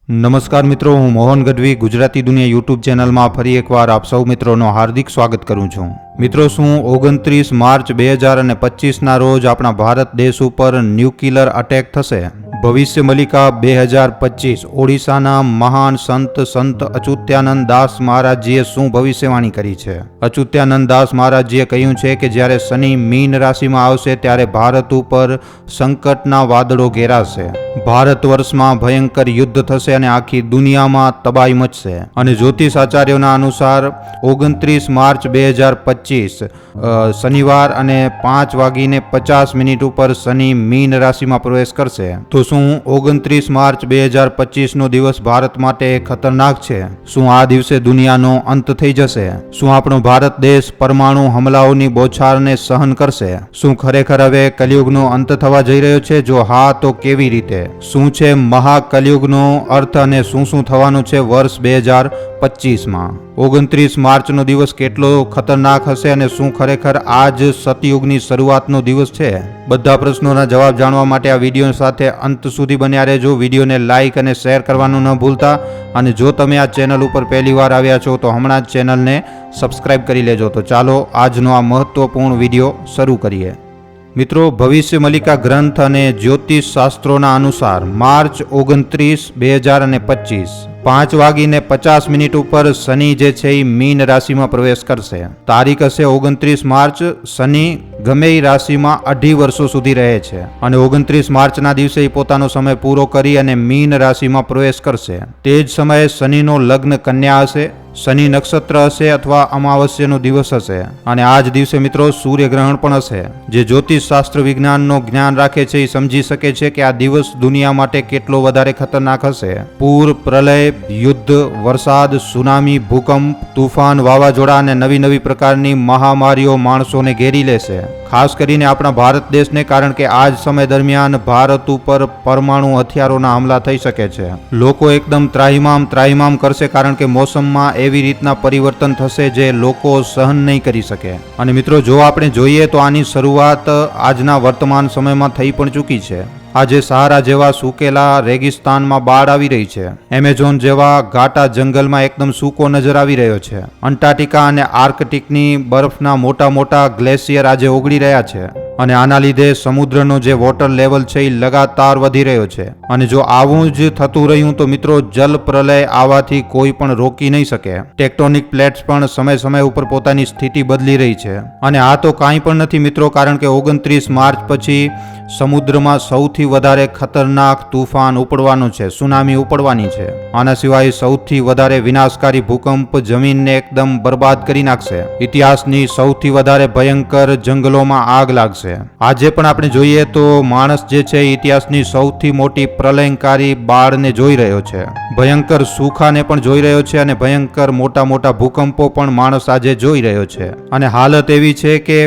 નમસ્કાર મિત્રો, હું મોહન ગઢવી ગુજરાતી દુનિયા યુટ્યુબ ચેનલમાં ફરી એકવાર આપ સૌ મિત્રોનો હાર્દિક સ્વાગત કરું છું. મિત્રો, શું 29 માર્ચ 2025ના રોજ આપણા ભારત દેશ ઉપર ન્યુક્લિયર અટેક થશે? ભવિષ્ય મલિકા 2025 ઓડિશાના મહાન સંત અચ્યુતાનંદ દાસ મહારાજજીએ શું ભવિષ્યવાણી કરી છે? અચ્યુતાનંદ દાસ મહારાજજીએ કહ્યું છે કે જ્યારે શનિ મીન રાશિમાં આવશે ત્યારે ભારત ઉપર સંકટના વાદળો ઘેરાશે. ભારત વર્ષમાં ભયંકર યુદ્ધ થશે અને આખી દુનિયામાં તબાહી મચશે. અને જ્યોતિષ આચાર્યોના અનુસાર 29 માર્ચ 2025 શનિવાર અને 5:50 ઉપર શનિ મીન રાશિમાં પ્રવેશ કરશે. તો શું 29 માર્ચ 2025નો દિવસ ભારત માટે ખતરનાક છે? શું આ દિવસે દુનિયાનો અંત થઈ જશે? શું આપણો ભારત દેશ પરમાણુ હમલાઓની બોછારને સહન કરશે? શું ખરેખર હવે કલિયુગનો અંત થવા જઈ રહ્યો છે? જો હા, તો કેવી રીતે? શું છે મહાકલિયુગનો અર્થ અને શું થવાનું છે વર્ષ 2025માં? 29 માર્ચનો દિવસ કેટલો ખતરનાક હશે અને શું ખરેખર આજ સતયુગની શરૂઆતનો દિવસ છે? બધા પ્રશ્નોના જવાબ જાણવા માટે આ વિડીયો સાથે અંત સુધી બન્યા રહેજો. વિડીયોને લાઇક અને શેર કરવાનું ન ભૂલતા. અને જો તમે આ ચેનલ ઉપર પહેલી વાર આવ્યા છો તો હમણાં જ ચેનલને સબસ્ક્રાઇબ કરી લેજો. તો ચાલો આજનો આ મહત્વપૂર્ણ વિડીયો શરૂ કરીએ. મિત્રો, ભવિષ્ય મલિકા ગ્રંથ અને જ્યોતિષ શાસ્ત્રોના અનુસાર માર્ચ 29, 2025 5:50 ઉપર શનિ જે છે એ મીન રાશિમાં પ્રવેશ કરશે. તારીખ હશે 29 માર્ચ. શનિ ગમે એ રાશિમાં 2.5 વર્ષો સુધી રહે છે અને 29 માર્ચના દિવસે એ પોતાનો સમય પૂરો કરી અને મીન રાશિમાં પ્રવેશ કરશે. તે જ સમયે શનિનો લગ્ન કન્યા હશે, શનિ નક્ષત્ર હશે અથવા અમાવસ્યાનો દિવસ હશે. અને આ જ દિવસે મિત્રો સૂર્યગ્રહણ પણ હશે. જે જ્યોતિષ શાસ્ત્ર વિજ્ઞાનનો જ્ઞાન રાખે છે એ સમજી શકે છે કે આ દિવસ દુનિયા માટે કેટલો વધારે ખતરનાક હશે. પૂર, પ્રલય, યુદ્ધ, વરસાદ, સુનામી, ભૂકંપ, તુફાન, વાવાઝોડા અને નવી પ્રકારની મહામારીઓ માણસોને ઘેરી લેશે. ખાસ કરીને આપણા ભારત દેશને, કારણ કે આ જ સમય દરમિયાન ભારત ઉપર પરમાણુ હથિયારોના હુમલા થઈ શકે છે. લોકો એકદમ ત્રાહિમામ કરશે કારણ કે મોસમમાં એવી રીતના પરિવર્તન થશે જે લોકો સહન નહીં કરી શકે. અને મિત્રો, જો આપણે જોઈએ તો આની શરૂઆત આજના વર્તમાન સમયમાં થઈ પણ ચૂકી છે. આજે સહારા જેવા સૂકેલા રેગિસ્તાનમાં બાઢ આવી રહી છે. એમેઝોન જેવા ઘાટા જંગલમાં એકદમ સૂકો નજર આવી રહ્યો છે. અંટાર્કટિકા અને આર્કટિકની બરફના મોટા ગ્લેશિયર આજે ઓગળી રહ્યા છે. અને આના લીધે સમુદ્રનો જે વોટર લેવલ છે એ લગાતાર વધી રહ્યો છે. અને જો આવું જ થતું રહ્યું તો મિત્રો જલ પ્રલય આવવાથી કોઈ પણ રોકી નહીં શકે. ટેક્ટોનિક પ્લેટ્સ પણ સમય ઉપર પોતાની સ્થિતિ બદલી રહી છે. અને આ તો કાંઈ પણ નથી મિત્રો, કારણ કે 29 માર્ચ પછી સમુદ્રમાં સૌથી વધારે ખતરનાક તુફાન ઉપડવાનું છે, સુનામી ઉપડવાની છે. આના સિવાય સૌથી વધારે વિનાશકારી ભૂકંપ જમીનને એકદમ બરબાદ કરી નાખશે. ઇતિહાસની સૌથી વધારે ભયંકર જંગલોમાં આગ લાગશે. આજે પણ આપણે જોઈએ તો માણસ જે છે ઇતિહાસની સૌથી મોટી પ્રલયંકારી બાળને જોઈ રહ્યો છે. ભયંકર સુખાને પણ જોઈ રહ્યો છે અને ભયંકર મોટા ભૂકંપો પણ માણસ આજે જોઈ રહ્યો છે. અને હાલત એવી છે કે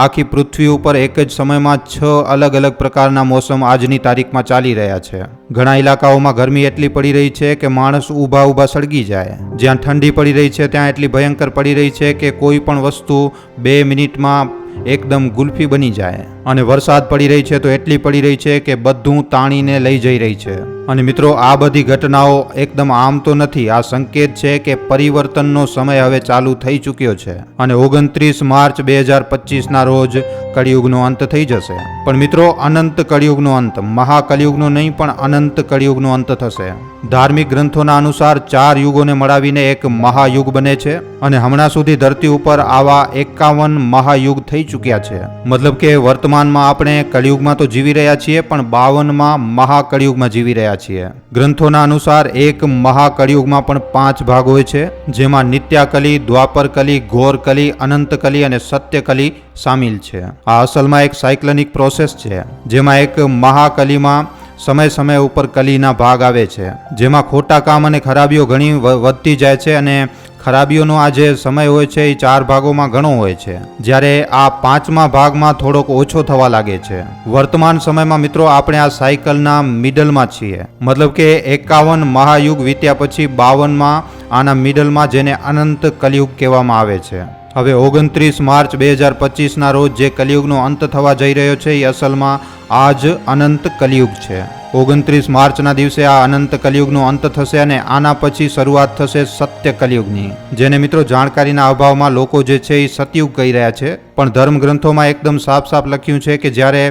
આખી પૃથ્વી ઉપર એક જ સમયમાં 6 અલગ પ્રકારના મોસમ આજની તારીખમાં ચાલી રહ્યા છે. ઘણા ઇલાકાઓમાં ગરમી એટલી પડી રહી છે કે માણસ ઊભા સળગી જાય. જ્યાં ઠંડી પડી રહી છે ત્યાં એટલી ભયંકર પડી રહી છે કે કોઈ પણ વસ્તુ 2 મિનિટમાં એકદમ ગુલ્ફી બની જાય. અને વરસાદ પડી રહી છે તો એટલી પડી રહી છે કે બધું તાણીને લઈ જઈ રહી છે. અને મિત્રો, આ બધી ઘટનાઓ એકદમ આમ તો નથી. આ સંકેત છે કે પરિવર્તનનો સમય હવે ચાલુ થઈ ચૂક્યો છે અને 29 માર્ચ 2025ના રોજ કળિયુગનો અંત થઈ જશે. પણ મિત્રો, અનંત કળિયુગનો અંત, મહાકલિયુગનો નહીં પણ અનંત કળિયુગનો અંત થશે. ધાર્મિક ગ્રંથોના અનુસાર 4 યુગોને મળાવીને એક મહાયુગ બને છે. અને હમણાં સુધી ધરતી ઉપર આવા 51 મહાયુગ થઈ ચૂક્યા છે. મતલબ કે વર્તમાનમાં આપણે કળિયુગમાં તો જીવી રહ્યા છીએ પણ 52માં મહાકળિયુગમાં જીવી રહ્યા છીએ. ગ્રંથોના અનુસાર એક મહાકળિયુગમાં પણ 5 ભાગ હોય છે, જેમાં નિત્યાકલી, દ્વાપરકલી, ઘોરકલી, અનંતકલી અને સત્યકલી સામેલ છે. આ અસલમાં એક સાયક્લિક પ્રોસેસ છે, જેમાં એક મહાકલીમાં સમય ઉપર કલીના ભાગ આવે છે, જેમાં ખોટા કામ અને ખરાબીઓ ઘણી વધતી જાય છે. અને ખરાબીઓનો આ જે સમય હોય છે એ 4 ભાગોમાં ઘણો હોય છે, જ્યારે આ 5મા ભાગમાં થોડોક ઓછો થવા લાગે છે. વર્તમાન સમયમાં મિત્રો આપણે આ સાયકલના મિડલમાં છીએ. મતલબ કે 51 મહાયુગ વીત્યા પછી 52માં આના મિડલમાં, જેને અનંત કલિયુગ કહેવામાં આવે છે. હવે 29 માર્ચ 2025ના રોજ જે કલિયુગનો અંત થવા જઈ રહ્યો છે એ અસલમાં આ જ અનંત કલિયુગ છે. 29 માર્ચના દિવસે આ અનંત કલિયુગનો અંત થશે અને આના પછી શરૂઆત થશે સત્ય કલિયુગની, જેને મિત્રો જાણકારીના અભાવમાં લોકો જે છે એ સતયુગ કહી રહ્યા છે. પણ ધર્મ ગ્રંથોમાં એકદમ સાફ સાફ લખ્યું છે કે જ્યારે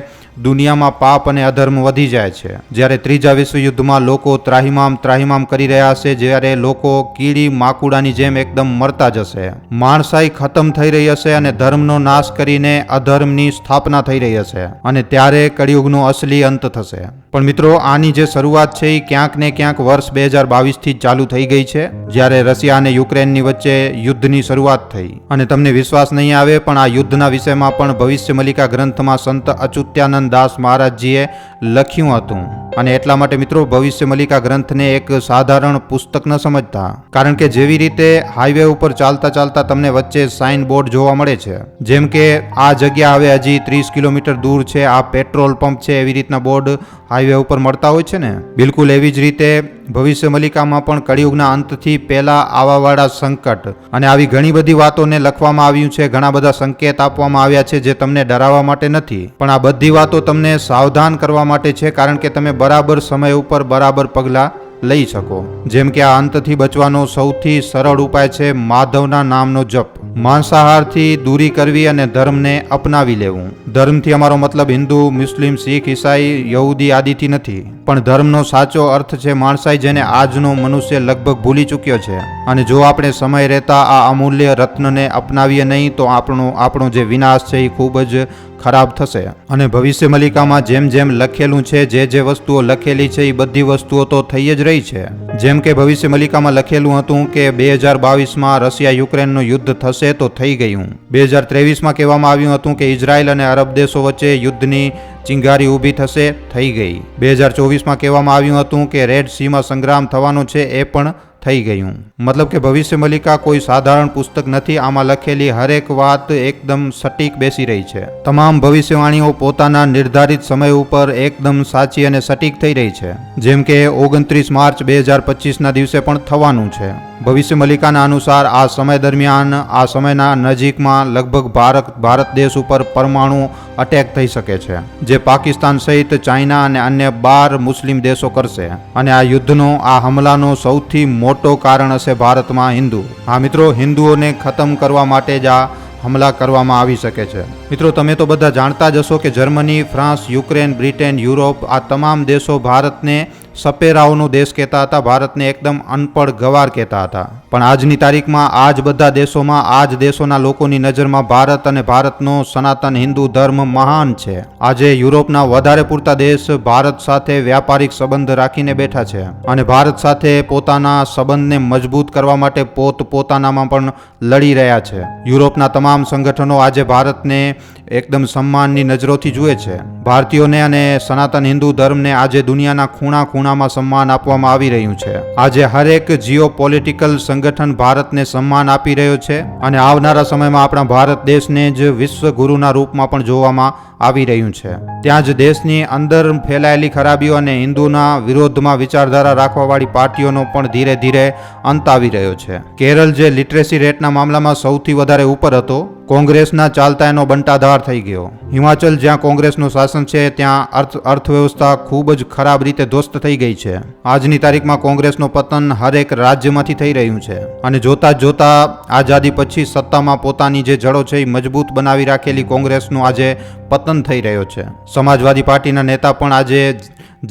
દુનિયામાં પાપ અને અધર્મ વધી જાય છે, જ્યારે ત્રીજા વિશ્વયુદ્ધમાં લોકો ત્રાહિમામ કરી રહ્યા હશે, જ્યારે લોકો કીડી માકુડાની જેમ એકદમ મરતા જશે, માણસાઈ ખતમ થઈ રહી હશે અને ધર્મનો નાશ કરીને અધર્મની સ્થાપના થઈ રહી હશે, અને ત્યારે કળિયુગનો અસલી અંત થશે. પણ મિત્રો આની જે શરૂઆત છે એ ક્યાંક ને ક્યાંક વર્ષ 2022 થી ચાલુ થઈ ગઈ છે, જ્યારે રશિયા અને યુક્રેનની વચ્ચે યુદ્ધની શરૂઆત થઈ. અને તમને વિશ્વાસ નહીં આવે પણ આ યુદ્ધના વિષયમાં પણ ભવિષ્ય મલિકા ગ્રંથમાં સંત અચ્યુતાનંદ દાસ મહારાજજીએ લખ્યું હતું. અને એટલા માટે મિત્રો ભવિષ્ય મલિકા ગ્રંથને એક સાધારણ પુસ્તક ન સમજતા, કારણ કે જેવી રીતે હાઈવે ઉપર ચાલતા ચાલતા તમને વચ્ચે સાઇન બોર્ડ જોવા મળે છે, જેમ કે આ જગ્યા હવે હજી 30 કિલોમીટર દૂર છે, આ પેટ્રોલ પંપ છે, એવી રીતના બોર્ડ હાઈવે ઉપર મળતા હોય છે ને, બિલકુલ એવી જ રીતે ભવિષ્ય મલિકામાં પણ કળિયુગના અંતથી પહેલા આવાવાળા સંકટ અને આવી ઘણી બધી વાતોને લખવામાં આવ્યું છે, ઘણા બધા સંકેત આપવામાં આવ્યા છે જે તમને ડરાવવા માટે નથી, પણ આ બધી વાતો તમને સાવધાન કરવા માટે છે, કારણ કે તમે બરાબર સમય ઉપર બરાબર પગલાં લઈ શકો. જેમ કે આ અંતથી બચવાનો સૌથી સરળ ઉપાય છે માધવના નામનો જપ, માંસાહારથી દૂરી કરવી અને ધર્મને અપનાવી લેવું. ધર્મથી અમારો મતલબ હિન્દુ, મુસ્લિમ, શીખ, ઈસાઈ, યહૂદી આદિથી નથી, પણ ધર્મનો સાચો અર્થ છે માણસાઈ, જેને આજનો મનુષ્ય લગભગ ભૂલી ચૂક્યો છે. અને જો આપણે સમય રહેતા આ અમૂલ્ય રત્નને અપનાવીએ નહીં તો આપણો જે વિનાશ છે એ ખૂબ જ ખરાબ થશે. અને ભવિષ્ય મલિકામાં જેમ જેમ લખેલું છે, જે વસ્તુઓ લખેલી છે એ બધી વસ્તુઓ તો થઈ જ રહી છે. જેમ કે ભવિષ્ય મલિકામાં લખેલું હતું કે 2022માં રશિયા યુક્રેનનું યુદ્ધ થશે તો થઈ ગયું. 2023માં કહેવામાં આવ્યું હતું કે ઇઝરાયલ અને અરબ દેશો વચ્ચે યુદ્ધની ચિંગારી ઊભી થશે, થઈ ગઈ. 2024માં કહેવામાં આવ્યું હતું કે રેડ સીમાં સંગ્રામ થવાનો છે, એ પણ થઈ ગયું. મતલબ કે ભવિષ્ય મલિકા કોઈ સાધારણ પુસ્તક નથી, આમાં લખેલી હરેક વાત એકદમ સટીક બેસી રહી છે. તમામ ભવિષ્યવાણીઓ પોતાના નિર્ધારિત સમય ઉપર એકદમ સાચી અને સટીક થઈ રહી છે, જેમ કે 29 માર્ચ 2025ના દિવસે પણ થવાનું છે. ભવિષ્ય મલિકાના અનુસાર આ સમય દરમિયાન આ સમયના નજીકમાં લગભગ ભારત દેશ ઉપર પરમાણુ અટેક થઈ શકે છે, જે પાકિસ્તાન સહિત ચાઇના અને અન્ય 12 મુસ્લિમ દેશો કરશે. અને આ યુદ્ધનો, આ હમલાનો સૌથી મોટો કારણ હશે ભારતમાં હિન્દુ. હા મિત્રો, હિન્દુઓને ખતમ કરવા માટે જ આ હમલા કરવામાં આવી શકે છે. મિત્રો તમે તો બધા જાણતા જ હશો કે Germany, France, Ukraine, Britain, Europe આ તમામ દેશો ભારતને સપેરાઓનો દેશ કહેતા હતા, ભારતને એકદમ અનપઢ ગવાર કહેતા હતા. પણ આજની તારીખમાં આ જ બધા દેશોમાં, આ જ દેશોના લોકોની નજરમાં ભારત અને ભારતનો સનાતન હિન્દુ ધર્મ મહાન છે. આજે યુરોપના વધારે પૂરતા દેશ ભારત સાથે વ્યાપારિક સંબંધ રાખીને બેઠા છે અને ભારત સાથે પોતાના સંબંધને મજબૂત કરવા માટે પોતાનામાં પણ લડી રહ્યા છે. યુરોપના તમામ સંગઠનો આજે ભારતને એકદમ સન્માનની નજરોથી જુએ છે. ભારતીયોને અને સનાતન હિન્દુ ધર્મને આજે દુનિયાના ખૂણામાં સન્માન આપવામાં આવી રહ્યું છે. આજે હરેક જીઓ પોલિટિકલ સંગઠન ભારતને સન્માન આપી રહ્યો છે અને આવનારા સમયમાં આપણા ભારત દેશને જ વિશ્વગુરુના રૂપમાં પણ જોવામાં આવી રહ્યું છે. ત્યાં જ દેશની અંદર ફેલાયેલી ખરાબીઓ અને હિન્દુના વિરોધમાં વિચારધારા રાખવાવાળી પાર્ટીઓનો પણ ધીરે ધીરે અંત આવી રહ્યો છે. કેરળ જે લિટરેસી રેટના મામલામાં સૌથી વધારે ઉપર હતો, કોંગ્રેસના ચાલતા એનો બંટાધાર થઈ ગયો. હિમાચલ જ્યાં કોંગ્રેસનું શાસન છે ત્યાં અર્થવ્યવસ્થા ખૂબ જ ખરાબ રીતે ધ્વસ્ત થઈ ગઈ છે. આજની તારીખમાં કોંગ્રેસનો પતન હરેક રાજ્યમાંથી થઈ રહ્યું છે અને જોતા જોતા આઝાદી પછી સત્તામાં પોતાની જે જડો છે એ મજબૂત બનાવી રાખેલી કોંગ્રેસનું આજે પતન થઈ રહ્યો છે. સમાજવાદી પાર્ટીના નેતા પણ આજે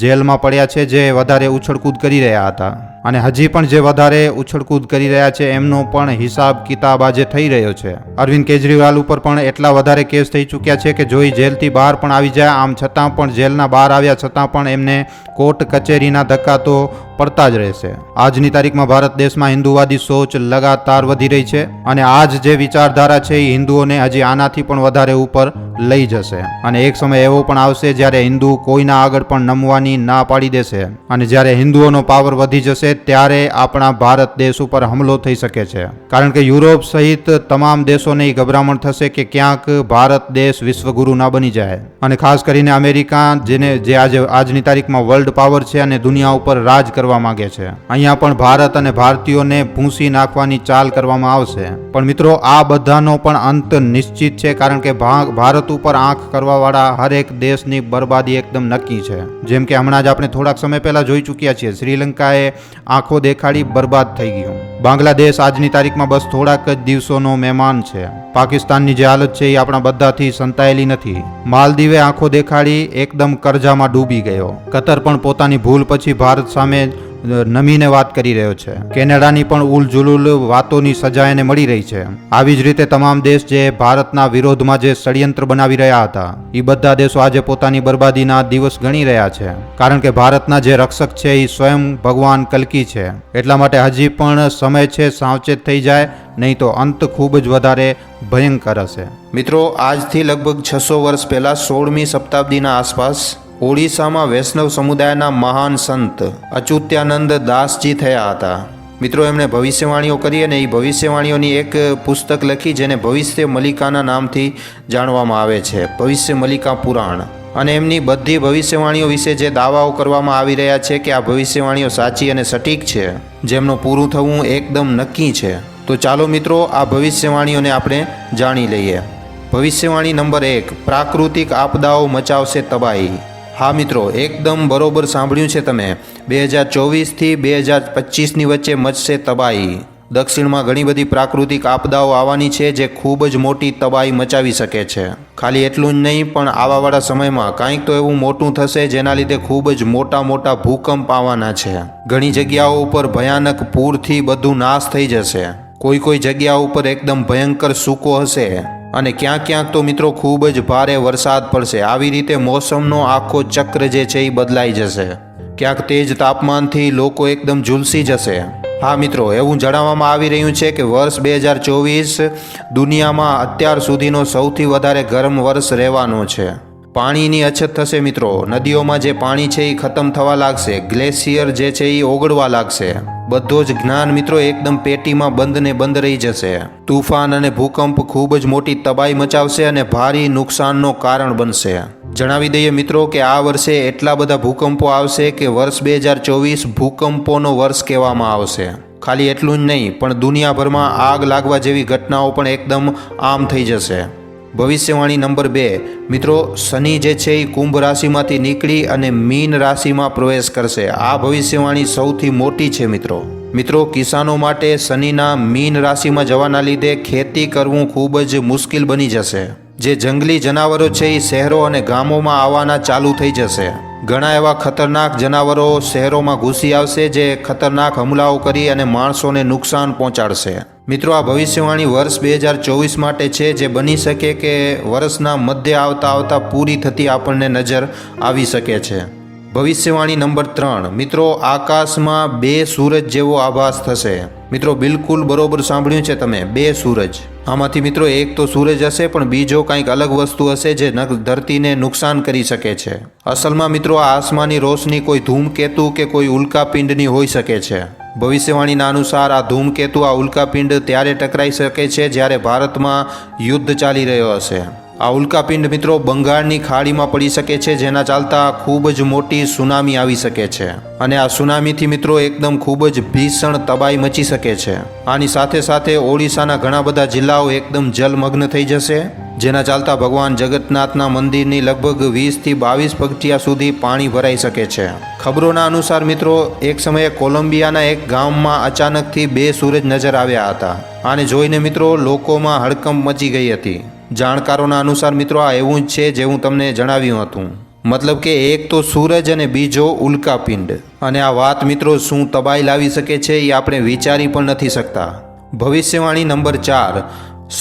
જેલમાં પડ્યા છે, જે વધારે ઉછળકૂદ કરી રહ્યા હતા અને હજી પણ જે વધારે ઉછળકૂદ કરી રહ્યા છે એમનો પણ હિસાબ કિતાબ આજે થઈ રહ્યો છે. અરવિંદ કેજરીવાલ ઉપર પણ એટલા વધારે કેસ થઈ ચૂક્યા છે કે જોઈ જેલથી બહાર પણ આવી જાય, આમ છતાં પણ જેલના બહાર આવ્યા છતાં પણ એમને કોર્ટ કચેરીના ધક્કા તો પડતા જ રહેશે. આજની તારીખમાં ભારત દેશમાં હિન્દુવાદી સોચ લગાતાર વધી રહી છે અને આજ જે વિચારધારા છે એ હિન્દુઓને હજી આનાથી પણ વધારે ઉપર લઈ જશે. અને એક સમય એવો પણ આવશે જ્યારે હિન્દુ કોઈના આગળ પણ નમવાની ના પાડી દેશે અને જ્યારે હિન્દુઓનો પાવર વધી જશે ત્યારે આપણા ભારત દેશ ઉપર હુમલો થઈ શકે છે. કારણ કે યુરોપ સહિત તમામ દેશોને ગભરામણ થશે કે ક્યાંક ભારત દેશ વિશ્વગુરુ ના બની જાય. અને ખાસ કરીને અમેરિકા, જે આજની તારીખમાં વર્લ્ડ પાવર છે અને દુનિયા ઉપર રાજ કરવા કરવા માંગે છે. અહીંયા પણ ભારત અને ભારતીયોને ભૂંસી નાખવાની ચાલ કરવામાં આવશે. પણ મિત્રો આ બધાનો પણ અંત નિશ્ચિત છે, કારણ કે ભારત ઉપર આંખ કરવાવાળા હરેક દેશની બરબાદી એકદમ નક્કી છે. જેમ કે હમણાં જ આપણે થોડાક સમય પહેલા જોઈ ચૂક્યા છીએ, શ્રીલંકાએ આંખો દેખાડી બરબાદ થઈ ગયું. બાંગ્લાદેશ આજની તારીખમાં બસ થોડાક જ દિવસોનો મહેમાન છે. પાકિસ્તાનની જે હાલત છે એ આપણા બધાથી સંતાયેલી નથી. માલદીવે આંખો દેખાડી એકદમ કરજામાં ડૂબી ગયો. કતર પણ પોતાની ભૂલ પછી ભારત સામે નમીને વાત કરી રહ્યો છે. કેનેડાની પણ ઉલઝુલુલ વાતોની સજા એને મળી રહી છે. આવી જ રીતે તમામ દેશ જે ભારતના વિરોધમાં જે ષડયંત્ર બનાવી રહ્યા હતા, એ બધા દેશો આજે પોતાની બરબાદીના દિવસ ગણી રહ્યા છે. કારણ કે ભારતના જે રક્ષક છે એ સ્વયં ભગવાન કલ્કી છે. એટલા માટે હજી પણ સમય છે, સાવચેત થઈ જાય, નહીં તો અંત ખૂબ જ વધારે ભયંકર હશે. મિત્રો, આજથી લગભગ 600 વર્ષ પહેલા 16મી શતાબ્દીના આસપાસ ઓડિશામાં વૈષ્ણવ સમુદાયના મહાન સંત અચ્યુત્યાનંદ દાસજી થયા હતા. મિત્રો, એમણે ભવિષ્યવાણીઓ કરી અને એ ભવિષ્યવાણીઓની એક પુસ્તક લખી જેને ભવિષ્ય મલિકાના નામથી જાણવામાં આવે છે, ભવિષ્ય મલિકા પુરાણ. અને એમની બધી ભવિષ્યવાણીઓ વિશે જે દાવાઓ કરવામાં આવી રહ્યા છે કે આ ભવિષ્યવાણીઓ સાચી અને સટીક છે, જેમનું પૂરું થવું એકદમ નક્કી છે. તો ચાલો મિત્રો, આ ભવિષ્યવાણીઓને આપણે જાણી લઈએ. ભવિષ્યવાણી નંબર 1, પ્રાકૃતિક આપદાઓ મચાવશે તબાહી. હા મિત્રો, એકદમ બરોબર સાંભળ્યું છે તમે. 2024થી 2025ની વચ્ચે મચશે તબાહી. દક્ષિણમાં ઘણી બધી પ્રાકૃતિક આપદાઓ આવવાની છે જે ખૂબ જ મોટી તબાહી મચાવી શકે છે. ખાલી એટલું જ નહીં, પણ આવાવાળા સમયમાં કાંઈક તો એવું મોટું થશે જેના લીધે ખૂબ જ મોટા મોટા ભૂકંપ આવવાના છે. ઘણી જગ્યાઓ ઉપર ભયાનક પૂરથી બધું નાશ થઈ જશે. કોઈ જગ્યા ઉપર એકદમ ભયંકર સૂકો હશે અને ક્યાંક ક્યાંક તો મિત્રો ખૂબ જ ભારે વરસાદ પડશે. આવી રીતે મોસમનો આખો ચક્ર જે છે એ બદલાઈ જશે. ક્યાંક તેજ તાપમાનથી લોકો એકદમ ઝૂલસી જશે. હા મિત્રો, એવું જણાવવામાં આવી રહ્યું છે કે વર્ષ 2024 દુનિયામાં અત્યાર સુધીનો સૌથી વધારે ગરમ વર્ષ રહેવાનો છે. પાણીની અછત થશે મિત્રો. નદીઓમાં જે પાણી છે એ ખતમ થવા લાગશે. ગ્લેશિયર જે છે એ ઓગળવા લાગશે. બધો જ જ્ઞાન મિત્રો એકદમ પેટીમાં બંધ રહી જશે. તુફાન અને ભૂકંપ ખૂબ જ મોટી તબાહી મચાવશે અને ભારે નુકસાનનો કારણ બનશે. જણાવી દઈએ મિત્રો કે આ વર્ષે એટલા બધા ભૂકંપો આવશે કે વર્ષ 2024 ભૂકંપોનો વર્ષ કહેવામાં આવશે. ખાલી એટલું જ નહીં, પણ દુનિયાભરમાં આગ લાગવા જેવી ઘટનાઓ પણ એકદમ આમ થઈ જશે. ભવિષ્યવાણી નંબર 2, મિત્રો, શનિ જે છે એ કુંભ રાશિમાંથી નીકળી અને મીન રાશિમાં પ્રવેશ કરશે. આ ભવિષ્યવાણી સૌથી મોટી છે મિત્રો, કિસાનો માટે શનિના મીન રાશિમાં જવાના લીધે ખેતી કરવું ખૂબ જ મુશ્કેલ બની જશે. જે જંગલી જનાવરો છે એ શહેરો અને ગામોમાં આવવાના ચાલુ થઈ જશે. ઘણા એવા ખતરનાક જનાવરો શહેરોમાં ઘૂસી આવશે જે ખતરનાક હુમલાઓ કરી અને માણસોને નુકસાન પહોંચાડશે. મિત્રો, આ ભવિષ્યવાણી વર્ષ 2024 માટે છે, જે બની શકે કે વર્ષના મધ્ય આવતા પૂરી થતી આપણને નજર આવી શકે છે. ભવિષ્યવાણી નંબર 3, મિત્રો, આકાશમાં 2 સૂરજ જેવો આભાસ થશે. મિત્રો, બિલકુલ બરોબર સાંભળ્યું છે તમે, 2 સૂરજ. આમાંથી મિત્રો એક તો સૂરજ હશે, પણ બીજો કંઈક અલગ વસ્તુ હશે જે ધરતીને નુકસાન કરી શકે છે. અસલમાં મિત્રો આ આસમાની રોશની કોઈ ધૂમકેતુ કે કોઈ ઉલ્કાપિંડની હોઈ શકે છે. ભવિષ્યવાણીના અનુસાર આ ધૂમકેતુ, આ ઉલ્કાપિંડ ત્યારે ટકરાઈ શકે છે જ્યારે ભારતમાં યુદ્ધ ચાલી રહ્યો હશે. આ ઉલ્કાપિંડ મિત્રો બંગાળની ખાડીમાં પડી શકે છે, જેના ચાલતા ખૂબ જ મોટી સુનામી આવી શકે છે. અને આ સુનામીથી મિત્રો એકદમ ખૂબ જ ભીષણ તબાહી મચી શકે છે. આની સાથે સાથે ઓડિશાના ઘણા બધા જિલ્લાઓ એકદમ જલમગ્ન થઈ જશે, જેના ચાલતા ભગવાન જગન્નાથના મંદિરની લગભગ 20થી 22 પગથિયા સુધી પાણી ભરાઈ શકે છે. ખબરોના અનુસાર મિત્રો એક સમયે કોલંબિયાના એક ગામમાં અચાનકથી 2 સૂરજ નજર આવ્યા હતા. આને જોઈને મિત્રો લોકોમાં હડકંપ મચી ગઈ હતી. જાણકારોના અનુસાર મિત્રો આ એવું જ છે જે હું તમને જણાવ્યું હતું. મતલબ કે એક તો સૂરજ અને બીજો ઉલ્કાપિંડ. અને આ વાત મિત્રો શું તબાહી લાવી શકે છે એ આપણે વિચારી પણ નથી શકતા. ભવિષ્યવાણી નંબર 4,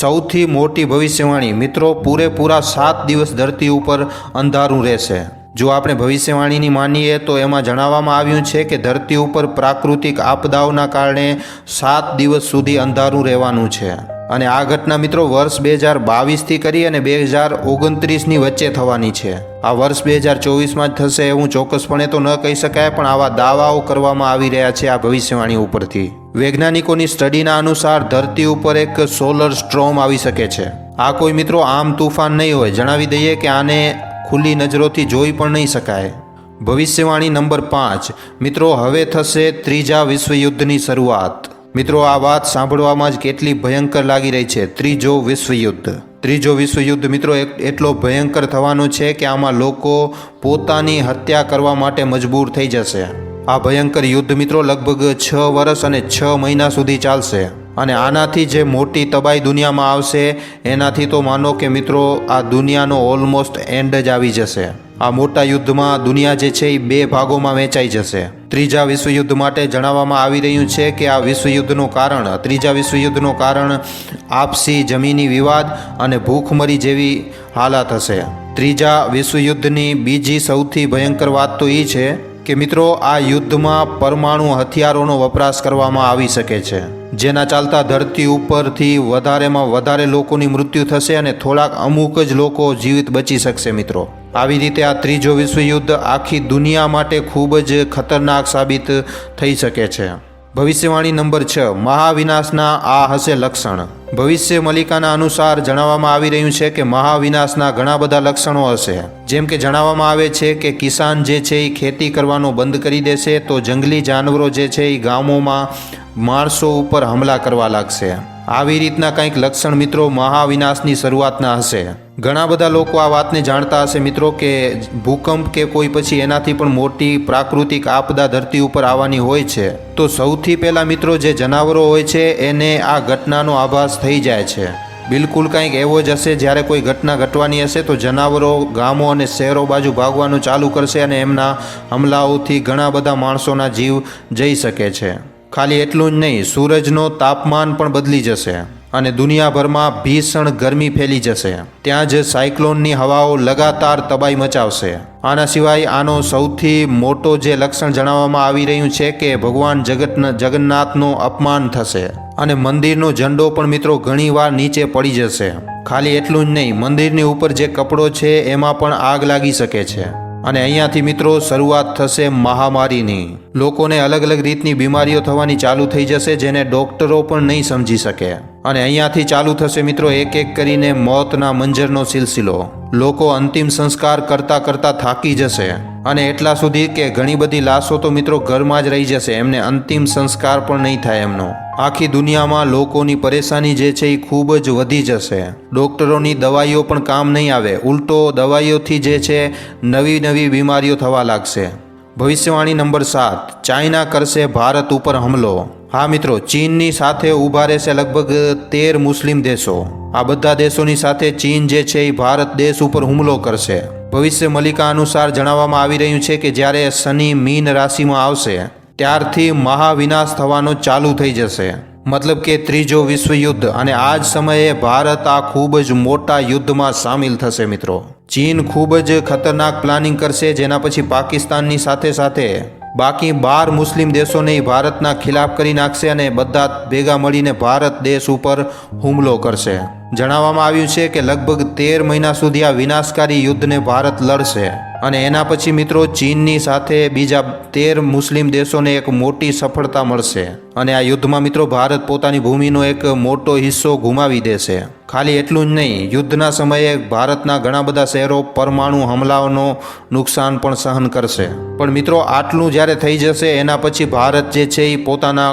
સૌથી મોટી ભવિષ્યવાણી. મિત્રો, પૂરેપૂરા 7 દિવસ ધરતી ઉપર અંધારું રહેશે. જો આપણે ભવિષ્યવાણીની માનીએ તો એમાં જણાવવામાં આવ્યું છે કે ધરતી ઉપર પ્રાકૃતિક આપદાઓના કારણે 7 દિવસ સુધી અંધારું રહેવાનું છે. અને આ ઘટના મિત્રો વર્ષ 2022થી કરી અને 2029ની વચ્ચે થવાની છે. આ વર્ષ 2024માં જ થશે એવું ચોક્કસપણે તો ન કહી શકાય, પણ આવા દાવાઓ કરવામાં આવી રહ્યા છે આ ભવિષ્યવાણી ઉપરથી. વૈજ્ઞાનિકોની સ્ટડીના અનુસાર ધરતી ઉપર એક સોલર સ્ટ્રોમ આવી શકે છે. આ કોઈ મિત્રો આમ તૂફાન નહીં હોય. જણાવી દઈએ કે આને ખુલ્લી નજરોથી જોઈ પણ નહીં શકાય. ભવિષ્યવાણી નંબર 5 મિત્રો, હવે થશે ત્રીજા વિશ્વયુદ્ધની શરૂઆત. મિત્રો, આ વાત સાંભળવામાં જ કેટલી ભયંકર લાગી રહી છે. ત્રીજો વિશ્વયુદ્ધ મિત્રો એટલો ભયંકર થવાનો છે કે આમાં લોકો પોતાની હત્યા કરવા માટે મજબૂર થઈ જશે. આ ભયંકર યુદ્ધ મિત્રો લગભગ 6 વર્ષ અને 6 મહિના સુધી ચાલશે. અને આનાથી જે મોટી તબાહી દુનિયામાં આવશે એનાથી તો માનો કે મિત્રો આ દુનિયાનો ઓલમોસ્ટ એન્ડ જ આવી જશે. આ મોટા યુદ્ધમાં દુનિયા જે છે એ 2 ભાગોમાં વહેંચાઈ જશે. ત્રીજા વિશ્વયુદ્ધ માટે જણાવવામાં આવી રહ્યું છે કે આ ત્રીજા વિશ્વયુદ્ધનું કારણ આપસી જમીની વિવાદ અને ભૂખમરી જેવી હાલાત હશે. ત્રીજા વિશ્વયુદ્ધની બીજી સૌથી ભયંકર વાત તો એ છે કે મિત્રો આ યુદ્ધમાં પરમાણુ હથિયારોનો વપરાશ કરવામાં આવી શકે છે, જેના ચાલતા ધરતી ઉપરથી વધારેમાં વધારે લોકોની મૃત્યુ થશે અને થોડાક અમુક જ લોકો જીવિત બચી શકશે. મિત્રો, આવી રીતે આ ત્રીજો વિશ્વયુદ્ધ આખી દુનિયા માટે ખૂબ જ ખતરનાક સાબિત થઈ શકે છે. ભવિષ્યવાણી નંબર 6 મહાવિનાશના આ હશે લક્ષણ. ભવિષ્ય મલિકાના અનુસાર જણાવવામાં આવી રહ્યું છે કે મહાવિનાશના ઘણા બધા લક્ષણો હશે. જેમ કે જણાવવામાં આવે છે કે કિસાન જે છે એ ખેતી કરવાનો બંધ કરી દેશે, તો જંગલી જાનવરો જે છે એ ગામોમાં માણસો ઉપર હુમલા કરવા લાગશે. આવી રીતના કંઈક લક્ષણ મિત્રો મહાવિનાશની શરૂઆતના હશે. ઘણા બધા લોકો આ વાતને જાણતા હશે મિત્રો કે ભૂકંપ કે કોઈ પછી એનાથી પણ મોટી પ્રાકૃતિક આપદા ધરતી ઉપર આવવાની હોય છે, તો સૌથી પહેલાં મિત્રો જે જનાવરો હોય છે એને આ ઘટનાનો આભાસ થઈ જાય છે. બિલકુલ કંઈક એવો જ હશે. જ્યારે કોઈ ઘટના ઘટવાની હશે તો જનાવરો ગામો અને શહેરો બાજુ ભાગવાનું ચાલુ કરશે અને એમના હુમલાઓથી ઘણા બધા માણસોના જીવ જઈ શકે છે. ખાલી એટલું જ નહીં, સૂરજનો તાપમાન પણ બદલી જશે અને દુનિયાભરમાં ભીષણ ગરમી ફેલી જશે. ત્યાં જ સાયક્લોનની હવાઓ લગાતાર તબાહી મચાવશે. આના સિવાય આનો સૌથી મોટો જે લક્ષણ જણાવવામાં આવી રહ્યું છે કે ભગવાન જગન્નાથનું અપમાન થશે અને મંદિરનો ઝંડો પણ મિત્રો ઘણીવાર નીચે પડી જશે. ખાલી એટલું જ નહીં, મંદિરની ઉપર જે કપડો છે એમાં પણ આગ લાગી શકે છે. અને અહીંયાથી મિત્રો શરૂઆત થશે મહામારીની. લોકોને અલગ અલગ રીતની બીમારીઓ થવાની ચાલુ થઈ જશે, જેને ડોક્ટરો પણ નહીં સમજી શકે. અને અહીંયાથી ચાલુ થશે મિત્રો એક એક કરીને મોતના મંજરનો સિલસિલો. લોકો અંતિમ સંસ્કાર કરતા થાકી જશે અને એટલા સુધી કે ઘણી બધી લાશો તો મિત્રો ઘરમાં જ રહી જશે, એમને અંતિમ સંસ્કાર પણ નહીં થાય એમનો. આખી દુનિયામાં લોકોની પરેશાની જે છે એ ખૂબ જ વધી જશે. ડોક્ટરોની દવાઈઓ પણ કામ નહીં આવે, ઉલટો દવાઈઓથી જે છે નવી બીમારીઓ થવા લાગશે. ભવિષ્યવાણી નંબર 7 ચાઇના કરશે ભારત ઉપર હુમલો. હા મિત્રો, ચીનની સાથે ઊભા રહેશે લગભગ 13 મુસ્લિમ દેશો. આ બધા દેશોની સાથે ચીન જે છે એ ભારત દેશ ઉપર હુમલો કરશે. ભવિષ્ય મલિકા અનુસાર જણાવવામાં આવી રહ્યું છે કે જ્યારે શનિ મીન રાશિમાં આવશે ત્યારથી મહાવિનાશ થવાનો ચાલુ થઈ જશે. મતલબ કે ત્રીજો વિશ્વયુદ્ધ. અને આ જ સમયે ભારત આ ખૂબ જ મોટા યુદ્ધમાં સામેલ થશે મિત્રો. ચીન ખૂબ જ ખતરનાક પ્લાનિંગ કરશે, જેના પછી પાકિસ્તાનની સાથે બાકી 12 મુસ્લિમ દેશોને ભારતના ખિલાફ કરી નાખશે અને બધા ભેગા મળીને ભારત દેશ ઉપર હુમલો કરશે. જણાવવામાં આવ્યું છે કે લગભગ 13 મહિના સુધી આ વિનાશકારી યુદ્ધને ભારત લડશે અને એના પછી મિત્રો ચીનની સાથે બીજા 13 મુસ્લિમ દેશોને એક મોટી સફળતા મળશે અને આ યુદ્ધમાં મિત્રો ભારત પોતાની ભૂમિનો એક મોટો હિસ્સો ગુમાવી દેશે. ખાલી એટલું જ નહીં, યુદ્ધના સમયે ભારતના ઘણા બધા શહેરો પરમાણુ હુમલાઓનો નુકસાન પણ સહન કરશે. પણ મિત્રો આટલું જ્યારે થઈ જશે એના પછી ભારત જે છે એ પોતાના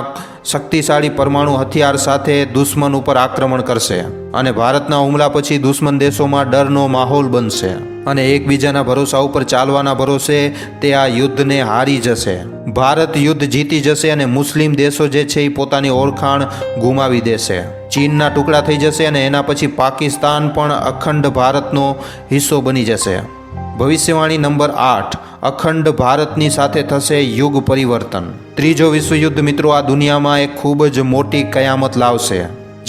શક્તિશાળી પરમાણુ હથિયાર સાથે દુશ્મન ઉપર આક્રમણ કરશે અને ભારતના હુમલા પછી દુશ્મન દેશોમાં ડરનો માહોલ બનશે અને એકબીજાના ભરોસા ઉપર ચાલવાના ભરોસે તે આ યુદ્ધને હારી જશે. ભારત યુદ્ધ જીતી જશે અને મુસ્લિમ દેશો જે છે એ પોતાની ઓળખાણ ગુમાવી દેશે. ચીનના ટુકડા થઈ જશે અને એના પછી પાકિસ્તાન પણ અખંડ ભારતનો હિસ્સો બની જશે. ભવિષ્યવાણી નંબર 8 અખંડ ભારતની સાથે થશે યુગ પરિવર્તન. ત્રીજો વિશ્વયુદ્ધ મિત્રો આ દુનિયામાં એક ખૂબ જ મોટી કયામત લાવશે,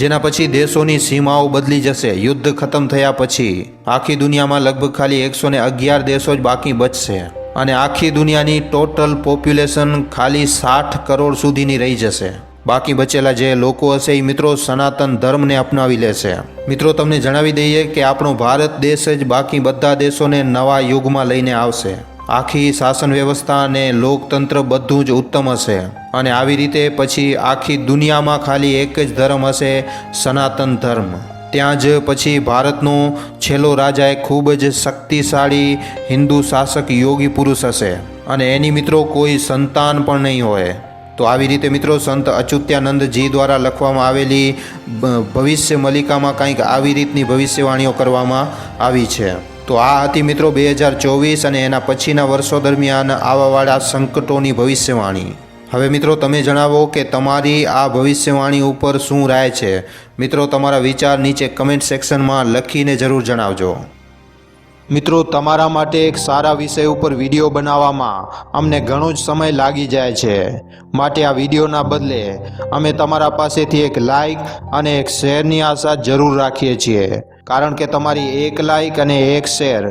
જેના પછી દેશોની સીમાઓ બદલી જશે. યુદ્ધ ખતમ થયા પછી આખી દુનિયામાં લગભગ ખાલી 111 દેશો જ બાકી બચશે અને આખી દુનિયાની ટોટલ પોપ્યુલેશન ખાલી 60 કરોડ સુધીની રહી જશે. બાકી બચેલા જે લોકો હશે એ મિત્રો સનાતન ધર્મને અપનાવી લેશે. મિત્રો તમને જણાવી દઈએ કે આપણો ભારત દેશ જ બાકી બધા દેશોને નવા યુગમાં લઈને આવશે. આખી શાસન વ્યવસ્થા અને લોકતંત્ર બધું જ ઉત્તમ હશે અને આવી રીતે પછી આખી દુનિયામાં ખાલી એક જ ધર્મ હશે, સનાતન ધર્મ. ત્યાં જ પછી ભારતનો છેલ્લો રાજા એક ખૂબ જ શક્તિશાળી હિન્દુ શાસક યોગી પુરુષ હશે અને એની મિત્રો કોઈ સંતાન પણ નહીં હોય. તો આવી રીતે મિત્રો સંત અચ્યુત્યાનંદજી દ્વારા લખવામાં આવેલી ભવિષ્ય મલિકામાં કંઈક આવી રીતની ભવિષ્યવાણીઓ કરવામાં આવી છે. તો આ હતી મિત્રો 2024 અને એના પછીના વર્ષો દરમિયાન આવવાવાળા સંકટોની ભવિષ્યવાણી. હવે મિત્રો તમે જણાવો કે તમારી આ ભવિષ્યવાણી ઉપર શું રાય છે. મિત્રો તમારા વિચાર નીચે કમેન્ટ સેક્શનમાં લખીને જરૂર જણાવજો. મિત્રો તમારા માટે એક સારા વિષય ઉપર વિડીયો બનાવવામાં અમને ઘણો જ સમય લાગી જાય છે, માટે આ વિડીયોના બદલે અમે તમારા પાસેથી એક લાઇક અને એક શેરની આશા જરૂર રાખીએ છીએ, કારણ કે તમારી એક લાઇક અને એક શેર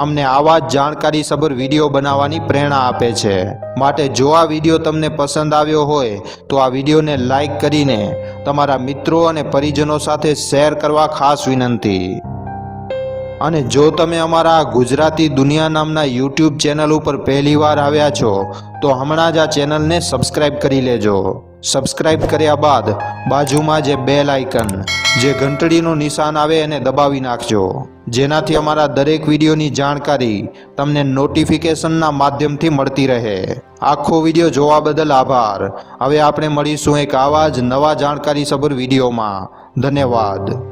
અમને આવા જ જાણકારીસભર વિડીયો બનાવવાની પ્રેરણા આપે છે. માટે જો આ વિડીયો તમને પસંદ આવ્યો હોય તો આ વિડીયોને લાઇક કરીને તમારા મિત્રો અને પરિજનો સાથે શેર કરવા ખાસ વિનંતી. અને જો તમે અમારા ગુજરાતી દુનિયા નામના યુટ્યુબ ચેનલ ઉપર પહેલીવાર આવ્યા છો તો હમણાં જ આ ચેનલને સબસ્ક્રાઈબ કરી લેજો. સબસ્ક્રાઈબ કર્યા બાદ બાજુમાં જે બેલ આઇકન જે ઘંટડીનું નિશાન આવે એને દબાવી નાખજો, જેનાથી અમારા દરેક વિડીયોની જાણકારી તમને નોટિફિકેશનના માધ્યમથી મળતી રહે. આખો વિડીયો જોવા બદલ આભાર. હવે આપણે મળીશું એક આવા જ નવા જાણકારીસભર વિડીયોમાં. ધન્યવાદ.